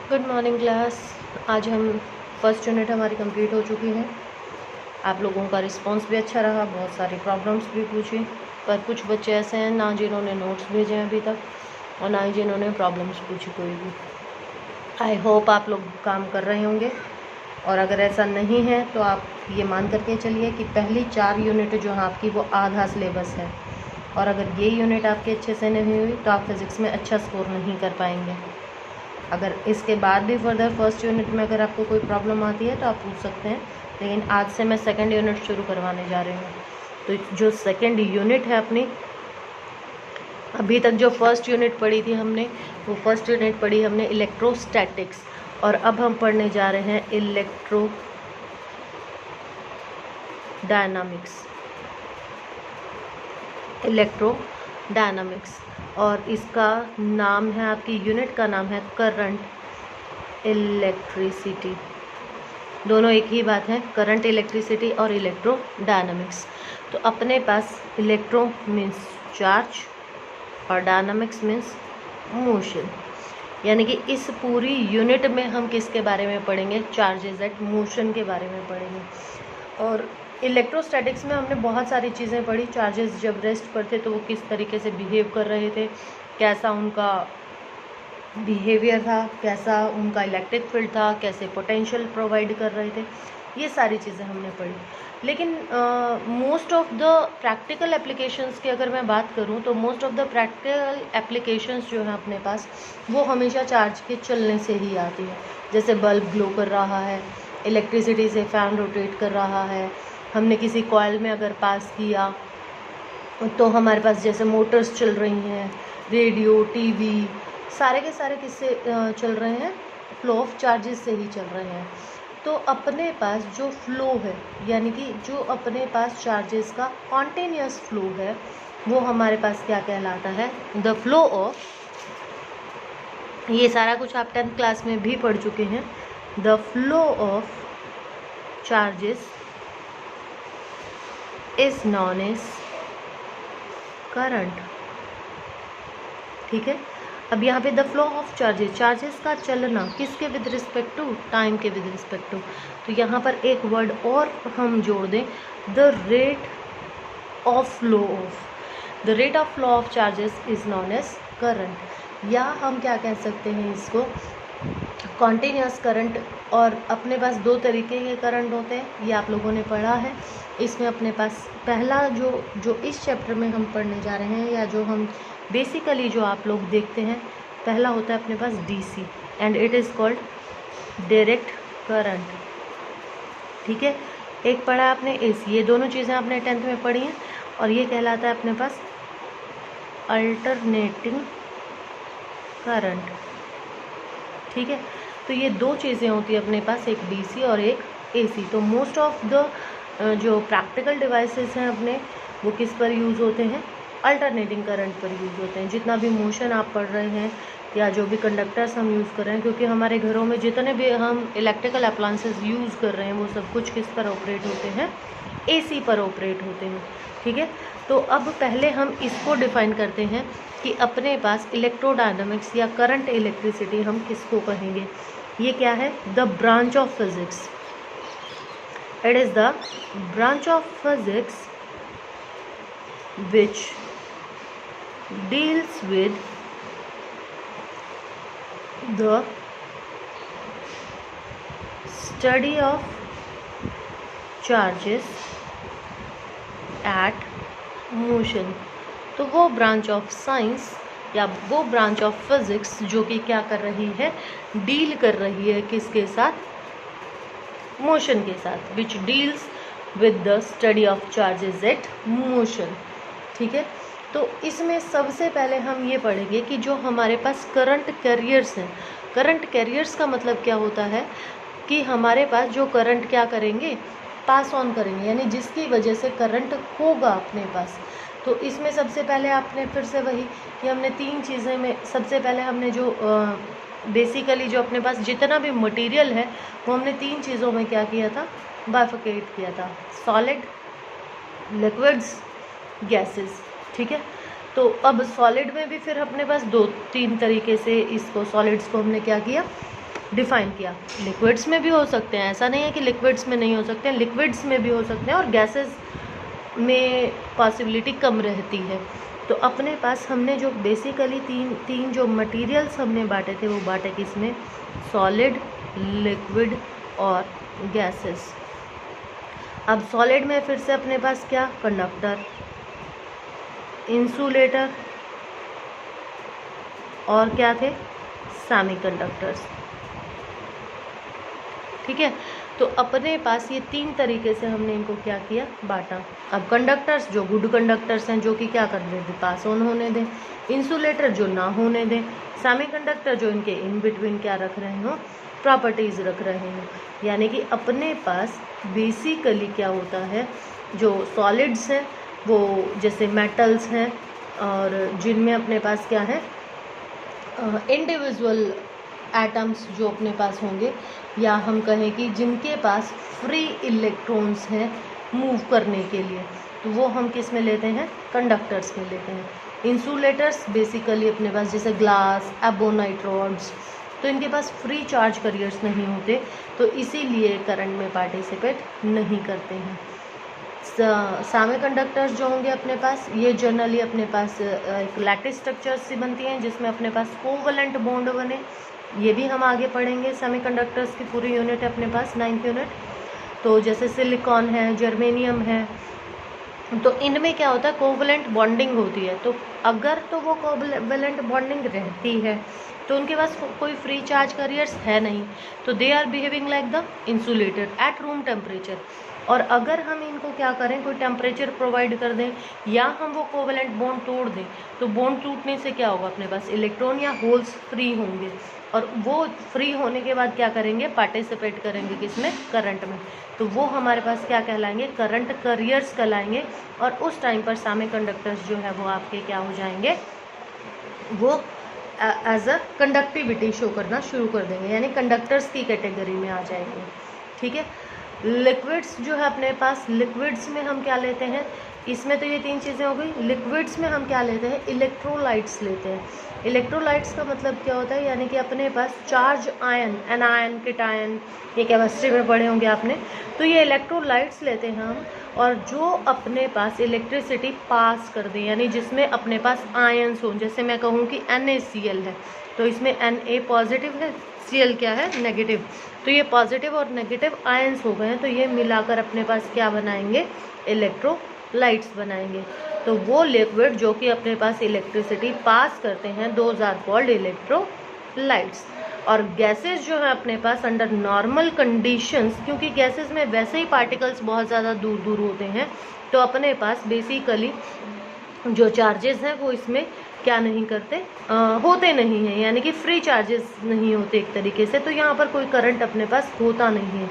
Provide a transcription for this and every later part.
Good morning class. आज हम first unit हमारी कंप्लीट हो चुकी है। आप लोगों का रिस्पांस भी अच्छा रहा, बहुत सारी प्रॉब्लम्स भी पूछी, पर कुछ बच्चे ऐसे हैं ना जिन्होंने नोट्स भेजे हैं अभी तक और ना ही जिन्होंने प्रॉब्लम्स पूछी कोई भी। आई होप आप लोग काम कर रहे होंगे, और अगर ऐसा नहीं है तो आप ये मान करके चलिए कि पहली 4 यूनिट जो है आपकी वो आधा सिलेबस है, और अगर ये यूनिट आपके अच्छे से नहीं हुई तो आप फिज़िक्स में अच्छा स्कोर नहीं कर पाएंगे। अगर इसके बाद भी फर्दर फर्स्ट यूनिट में अगर आपको कोई प्रॉब्लम आती है तो आप पूछ सकते हैं, लेकिन आज से मैं सेकंड यूनिट शुरू करवाने जा रही हूँ। तो जो सेकंड यूनिट है अपनी, अभी तक जो फर्स्ट यूनिट पढ़ी थी हमने, वो फर्स्ट यूनिट पढ़ी हमने इलेक्ट्रोस्टैटिक्स, और अब हम पढ़ने जा रहे हैं इलेक्ट्रोडायनामिक्स, और इसका नाम है, आपकी यूनिट का नाम है करंट इलेक्ट्रिसिटी। दोनों एक ही बात है, करंट इलेक्ट्रिसिटी और इलेक्ट्रोडायनामिक्स। तो अपने पास इलेक्ट्रो मीन्स चार्ज और डायनामिक्स मीन्स मोशन, यानी कि इस पूरी यूनिट में हम किसके बारे में पढ़ेंगे? चार्जेस एट मोशन के बारे में पढ़ेंगे। और इलेक्ट्रोस्टैटिक्स में हमने बहुत सारी चीज़ें पढ़ी। चार्जेस जब रेस्ट पर थे तो वो किस तरीके से बिहेव कर रहे थे, कैसा उनका बिहेवियर था, कैसा उनका इलेक्ट्रिक फील्ड था, कैसे पोटेंशियल प्रोवाइड कर रहे थे, ये सारी चीज़ें हमने पढ़ी। लेकिन most of the practical applications की अगर मैं बात करूं तो most of the practical applications जो है अपने पास, वो हमेशा चार्ज के चलने से ही आती है। जैसे बल्ब ग्लो कर रहा है, इलेक्ट्रिसिटी से फ़ैन रोटेट कर रहा है, हमने किसी कॉइल में अगर पास किया तो हमारे पास जैसे मोटर्स चल रही हैं, रेडियो, टीवी, सारे के सारे किससे चल रहे हैं? फ्लो ऑफ चार्जेस से ही चल रहे हैं। तो अपने पास जो फ्लो है, यानी कि जो अपने पास चार्जेस का कॉन्टिन्यूस फ्लो है, वो हमारे पास क्या कहलाता है? द फ्लो ऑफ, ये सारा कुछ आप 10th क्लास में भी पढ़ चुके हैं। The flow of charges is known as current. ठीक है, अब यहाँ पे द फ्लो ऑफ चार्जेस का चलना किसके विद रिस्पेक्ट टू? टाइम के विद रिस्पेक्ट टू। तो यहाँ पर एक वर्ड और हम जोड़ दें, the rate of flow of. The rate of flow of charges is known as current, या हम क्या कह सकते हैं इसको? Continuous current. और अपने पास दो तरीके के करंट होते हैं, ये आप लोगों ने पढ़ा है। इसमें अपने पास पहला जो इस चैप्टर में हम पढ़ने जा रहे हैं, या जो हम बेसिकली जो आप लोग देखते हैं, पहला होता है अपने पास DC, and it is called direct current. ठीक है, एक पढ़ा आपने एसी, ये दोनों चीज़ें आपने 10th में पढ़ी हैं, और ये कहलाता है अपने पास अल्टरनेटिंग करंट। ठीक है, तो ये दो चीज़ें होती है अपने पास, एक डीसी और एक एसी। तो मोस्ट ऑफ द जो प्रैक्टिकल डिवाइसेस हैं अपने, वो किस पर यूज़ होते हैं? अल्टरनेटिंग करंट पर यूज़ होते हैं। जितना भी मोशन आप पढ़ रहे हैं, या जो भी कंडक्टर्स हम यूज़ कर रहे हैं, क्योंकि हमारे घरों में जितने भी हम इलेक्ट्रिकल अप्लायंसेस यूज़ कर रहे हैं, वो सब कुछ किस पर ऑपरेट होते हैं? एसी पर ऑपरेट होते हैं। ठीक है, तो अब पहले हम इसको डिफाइन करते हैं कि अपने पास इलेक्ट्रोडायनामिक्स या करंट इलेक्ट्रिसिटी हम किसको कहेंगे? ये क्या है? The branch of physics. It is the branch of physics which deals with the study of charges at motion। तो वो ब्रांच ऑफ साइंस या वो ब्रांच ऑफ फिजिक्स जो कि क्या कर रही है? डील कर रही है किसके साथ? मोशन के साथ। Which deals with the study of charges at motion. ठीक है, तो इसमें सबसे पहले हम ये पढ़ेंगे कि जो हमारे पास करंट कैरियर्स हैं, करंट कैरियर्स का मतलब क्या होता है? कि हमारे पास जो करंट क्या करेंगे? पास ऑन करेंगे, यानी जिसकी वजह से करंट होगा अपने पास। तो इसमें सबसे पहले आपने फिर से वही कि हमने 3 चीज़ें में, सबसे पहले हमने जो बेसिकली जो अपने पास जितना भी मटेरियल है, वो हमने 3 चीज़ों में क्या किया था? बाइफरकेट किया था, सॉलिड, लिक्विड्स, गैसेस। ठीक है, तो अब सॉलिड में भी फिर अपने पास 2-3 तरीके से इसको, सॉलिड्स को हमने क्या किया? डिफाइन किया। लिक्विड्स में भी हो सकते हैं, ऐसा नहीं है कि लिक्विड्स में नहीं हो सकते हैं, लिक्विड्स में भी हो सकते हैं और गैसेस में पॉसिबिलिटी कम रहती है। तो अपने पास हमने जो बेसिकली तीन जो मटेरियल्स हमने बांटे थे वो बांटे किसमें, सॉलिड, लिक्विड और गैसेस। अब सॉलिड में फिर से अपने पास क्या, कंडक्टर, इंसुलेटर और क्या थे, सेमीकंडक्टर्स। ठीक है, तो अपने पास ये तीन तरीके से हमने इनको क्या किया, बांटा। अब कंडक्टर्स जो गुड कंडक्टर्स हैं, जो कि क्या कर दें, पास ऑन होने दें। इंसुलेटर जो ना होने दें। सेमीकंडक्टर जो इनके इन बिटवीन क्या रख रहे हो, प्रॉपर्टीज़ रख रहे हैं। यानी कि अपने पास बेसिकली क्या होता है, जो सॉलिड्स हैं वो जैसे मेटल्स हैं और जिनमें अपने पास क्या है, इंडिविजुअल एटम्स जो अपने पास होंगे, या हम कहें कि जिनके पास फ्री इलेक्ट्रॉन्स हैं मूव करने के लिए, तो वो हम किस में लेते हैं, कंडक्टर्स में लेते हैं। इंसुलेटर्स बेसिकली अपने पास जैसे ग्लास, एबोनाइट रॉड्स, तो इनके पास फ्री चार्ज कैरियर्स नहीं होते, तो इसीलिए करंट में पार्टिसिपेट नहीं करते हैं। सेमीकंडक्टर्स जो होंगे अपने पास, ये जनरली अपने पास एक लैटिस स्ट्रक्चर्स से बनती हैं जिसमें अपने पास कोवलेंट बॉन्ड बने। ये भी हम आगे पढ़ेंगे। सेमीकंडक्टर्स की पूरी यूनिट है अपने पास 9th यूनिट। तो जैसे सिलिकॉन है, जर्मेनियम है, तो इनमें क्या होता है, कोवलेंट बॉन्डिंग होती है। तो अगर तो वो कोवलेंट बॉन्डिंग रहती है तो उनके पास कोई फ्री चार्ज कैरियर्स है नहीं, तो they are behaving like the insulator at room temperature. और अगर हम इनको क्या करें, कोई टेम्परेचर प्रोवाइड कर दें या हम वो कोवलेंट बॉन्ड तोड़ दें, तो बॉन्ड टूटने से क्या होगा, अपने पास इलेक्ट्रॉन या होल्स फ्री होंगे, और वो फ्री होने के बाद क्या करेंगे, पार्टिसिपेट करेंगे किसमें, करंट में। तो वो हमारे पास क्या कहलाएंगे, करंट कैरियर्स कहलाएंगे। और उस टाइम पर सेमीकंडक्टर्स जो है वो आपके क्या हो जाएंगे, वो एज अ कंडक्टिविटी शो करना शुरू कर देंगे, यानी कंडक्टर्स की कैटेगरी में आ जाएंगे। ठीक है। लिक्विड्स जो है अपने पास, लिक्विड्स में हम क्या लेते हैं, इसमें तो ये तीन चीज़ें हो गई। लिक्विड्स में हम क्या लेते हैं, इलेक्ट्रोलाइट्स लेते हैं। इलेक्ट्रोलाइट्स का मतलब क्या होता है, यानी कि अपने पास चार्ज आयन, एनायन, केटायन, ये केमिस्ट्री में पढ़े होंगे आपने। तो ये इलेक्ट्रोलाइट्स लेते हैं हम, और जो अपने पास इलेक्ट्रिसिटी पास कर दें, यानी जिसमें अपने पास आयन्स हों। जैसे मैं कहूँ कि NaCl है, तो इसमें Na पॉजिटिव है, Cl क्या है, नेगेटिव। तो ये पॉजिटिव और नेगेटिव आयन्स हो गए हैं, तो ये मिलाकर अपने पास क्या बनाएंगे, इलेक्ट्रोलाइट्स बनाएंगे। तो वो लिक्विड जो कि अपने पास इलेक्ट्रिसिटी पास करते हैं, दोज आर कॉल्ड इलेक्ट्रोलाइट्स। और गैसेस जो है अपने पास अंडर नॉर्मल कंडीशंस, क्योंकि गैसेस में वैसे ही पार्टिकल्स बहुत ज़्यादा दूर दूर होते हैं, तो अपने पास बेसिकली जो चार्जेस हैं वो इसमें क्या नहीं करते, होते नहीं हैं, यानी कि फ्री चार्जेस नहीं होते एक तरीके से। तो यहाँ पर कोई करंट अपने पास होता नहीं है।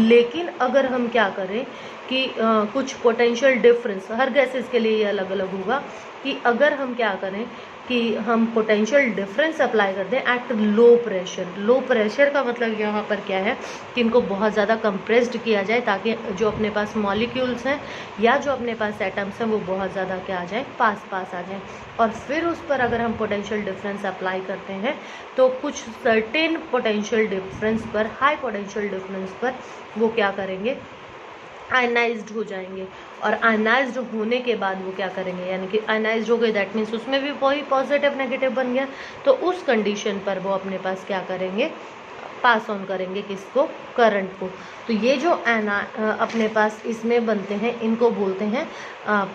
लेकिन अगर हम क्या करें कि कुछ पोटेंशियल डिफरेंस, हर गैसेस के लिए ये अलग अलग होगा, कि अगर हम क्या करें कि हम पोटेंशियल डिफरेंस अप्लाई कर दें at low pressure. Low pressure का मतलब यहाँ पर क्या है कि इनको बहुत ज़्यादा कंप्रेस्ड किया जाए, ताकि जो अपने पास मॉलिक्यूल्स हैं या जो अपने पास एटम्स हैं वो बहुत ज़्यादा क्या आ जाए, पास आ जाए। और फिर उस पर अगर हम पोटेंशियल डिफरेंस अप्लाई करते हैं तो कुछ सर्टेन पोटेंशियल डिफरेंस पर, हाई पोटेंशियल डिफरेंस पर वो क्या करेंगे, आयनाइज्ड हो जाएंगे। और आयनाइज्ड होने के बाद वो क्या करेंगे, यानी कि आयनाइज्ड हो गए, दैट मीन्स उसमें भी वही पॉजिटिव नेगेटिव बन गया। तो उस कंडीशन पर वो अपने पास क्या करेंगे, पास ऑन करेंगे किसको, करंट को। तो ये जो अपने पास इसमें बनते हैं, इनको बोलते हैं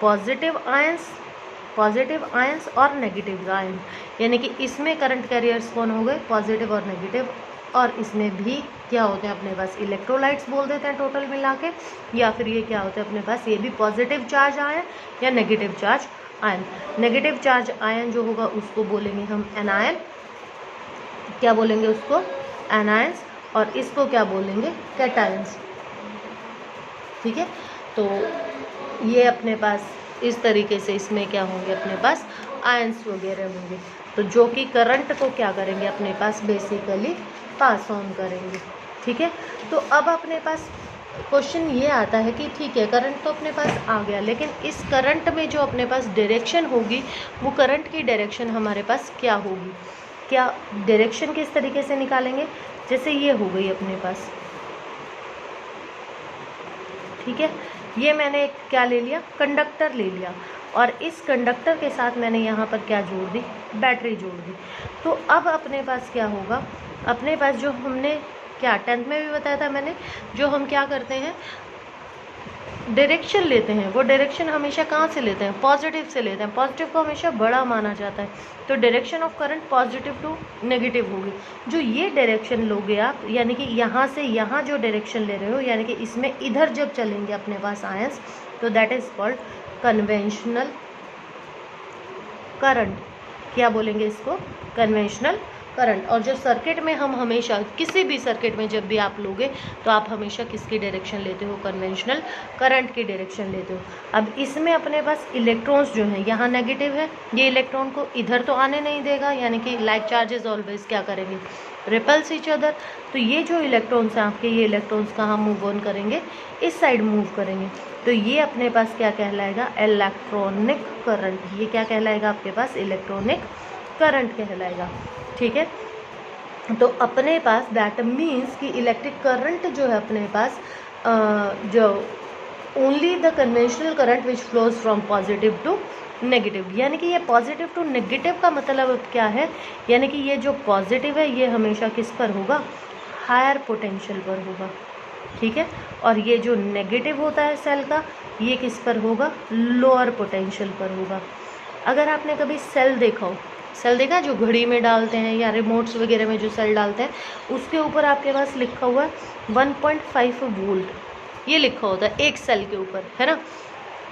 पॉजिटिव आयंस और नेगेटिव आयन। यानी कि इसमें करंट कैरियर्स कौन हो गए, पॉजिटिव और नेगेटिव। और इसमें भी क्या होते हैं अपने पास, इलेक्ट्रोलाइट्स बोल देते हैं टोटल मिला के, या फिर ये क्या होते हैं अपने पास, ये भी पॉजिटिव चार्ज आयन या negative charge ion. Negative charge ion जो होगा उसको बोलेंगे हम एनायन, क्या बोलेंगे उसको, एनायंस। और इसको क्या बोलेंगे, कैटायंस। ठीक है। तो ये अपने पास इस तरीके से इसमें क्या होंगे, अपने पास आयंस वगैरह होंगे, तो जो कि करंट को क्या करेंगे, अपने पास बेसिकली पास ऑन करेंगे। ठीक है। तो अब अपने पास क्वेश्चन ये आता है कि ठीक है, करंट तो अपने पास आ गया, लेकिन इस करंट में जो अपने पास डायरेक्शन होगी, वो करंट की डायरेक्शन हमारे पास क्या होगी। क्या डायरेक्शन किस तरीके से निकालेंगे, जैसे ये हो गई अपने पास, ठीक है। ये मैंने क्या ले लिया, कंडक्टर ले लिया, और इस कंडक्टर के साथ मैंने यहाँ पर क्या जोड़ दी, बैटरी जोड़ दी। तो अब अपने पास क्या होगा, अपने पास जो हमने क्या 10th में भी बताया था मैंने, जो हम क्या करते हैं डायरेक्शन लेते हैं, वो डायरेक्शन हमेशा कहाँ से लेते हैं, पॉजिटिव से लेते हैं। पॉजिटिव को हमेशा बड़ा माना जाता है, तो direction of current positive to negative होगी। जो ये डायरेक्शन लोगे आप, यानी कि यहाँ से यहाँ जो डायरेक्शन ले रहे हो, यानी कि इसमें इधर जब चलेंगे अपने पास आयंस, तो that is called conventional current. क्या बोलेंगे इसको, कन्वेंशनल करंट। और जो सर्किट में हम हमेशा, किसी भी सर्किट में जब भी आप लोगे, तो आप हमेशा किसकी डायरेक्शन लेते हो, कन्वेंशनल करंट की डायरेक्शन लेते हो। अब इसमें अपने पास इलेक्ट्रॉन्स जो हैं, यहाँ नेगेटिव है, ये इलेक्ट्रॉन को इधर तो आने नहीं देगा, यानी कि लाइक चार्जेस ऑलवेज क्या करेंगे, रिपल्स ईच अदर। तो ये जो इलेक्ट्रॉन्स हैं आपके, ये इलेक्ट्रॉन्स कहाँ मूव ऑन करेंगे, इस साइड मूव करेंगे। तो ये अपने पास क्या कहलाएगा, इलेक्ट्रॉनिक करंट। ये क्या कहलाएगा आपके पास, इलेक्ट्रॉनिक करंट कहलाएगा, ठीक है। तो अपने पास दैट मीन्स कि इलेक्ट्रिक करंट जो है अपने पास, जो only the conventional current which flows from positive to negative, यानी कि ये पॉजिटिव टू नेगेटिव का मतलब क्या है, यानी कि ये जो पॉजिटिव है ये हमेशा किस पर होगा, हायर पोटेंशियल पर होगा, ठीक है। और ये जो नेगेटिव होता है सेल का, ये किस पर होगा, लोअर पोटेंशियल पर होगा। अगर आपने कभी सेल देखा हो, सेल देखा जो घड़ी में डालते हैं या रिमोट्स वगैरह में जो सेल डालते हैं, उसके ऊपर आपके पास लिखा हुआ है 1.5 वोल्ट, ये लिखा होता है एक सेल के ऊपर, है ना।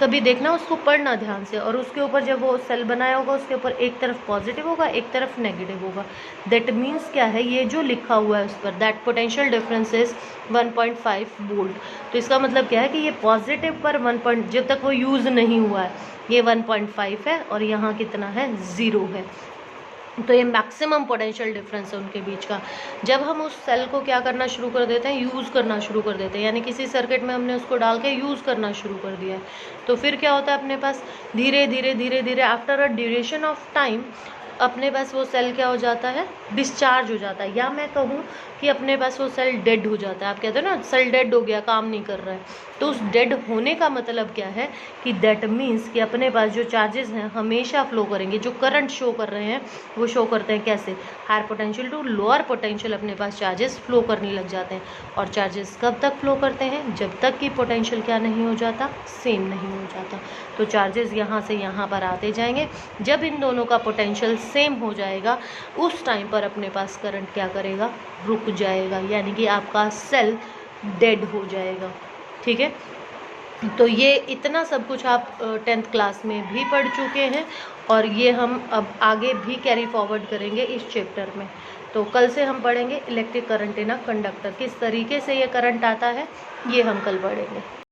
कभी देखना, उसको पढ़ना ध्यान से, और उसके ऊपर जब वो सेल बनाया होगा उसके ऊपर एक तरफ पॉजिटिव होगा, एक तरफ नेगेटिव होगा। दैट मीन्स क्या है, ये जो लिखा हुआ है उस पर, that potential difference is 1.5 volt. तो इसका मतलब क्या है कि ये पॉजिटिव पर 1 जब तक वो यूज़ नहीं हुआ है ये 1.5 है, और यहाँ कितना है, 0 है। तो ये मैक्सिमम पोटेंशियल डिफरेंस है उनके बीच का। जब हम उस सेल को क्या करना शुरू कर देते हैं, यूज़ करना शुरू कर देते हैं, यानी किसी सर्किट में हमने उसको डाल के यूज़ करना शुरू कर दिया है, तो फिर क्या होता है अपने पास, धीरे धीरे धीरे धीरे after a duration of time अपने पास वो सेल क्या हो जाता है, डिस्चार्ज हो जाता है, या मैं कहूँ कि अपने पास वो सेल डेड हो जाता है। आप कहते हो ना सेल डेड हो गया, काम नहीं कर रहा है, तो उस डेड होने का मतलब क्या है कि दैट मीन्स कि अपने पास जो चार्जेस हैं हमेशा फ्लो करेंगे, जो करंट शो कर रहे हैं वो शो करते हैं कैसे, higher potential to lower potential अपने पास चार्जेस फ्लो करने लग जाते हैं। और चार्जेस कब तक फ्लो करते हैं, जब तक कि पोटेंशियल क्या नहीं हो जाता, सेम नहीं हो जाता। तो चार्जेस यहाँ से यहाँ पर आते जाएंगे, जब इन दोनों का पोटेंशियल सेम हो जाएगा उस टाइम पर अपने पास करंट क्या करेगा, रुक जाएगा, यानी कि आपका सेल डेड हो जाएगा, ठीक है। तो ये इतना सब कुछ आप 10th क्लास में भी पढ़ चुके हैं, और ये हम अब आगे भी कैरी फॉरवर्ड करेंगे इस चैप्टर में। तो कल से हम पढ़ेंगे electric current in a conductor, किस तरीके से ये करंट आता है ये हम कल पढ़ेंगे।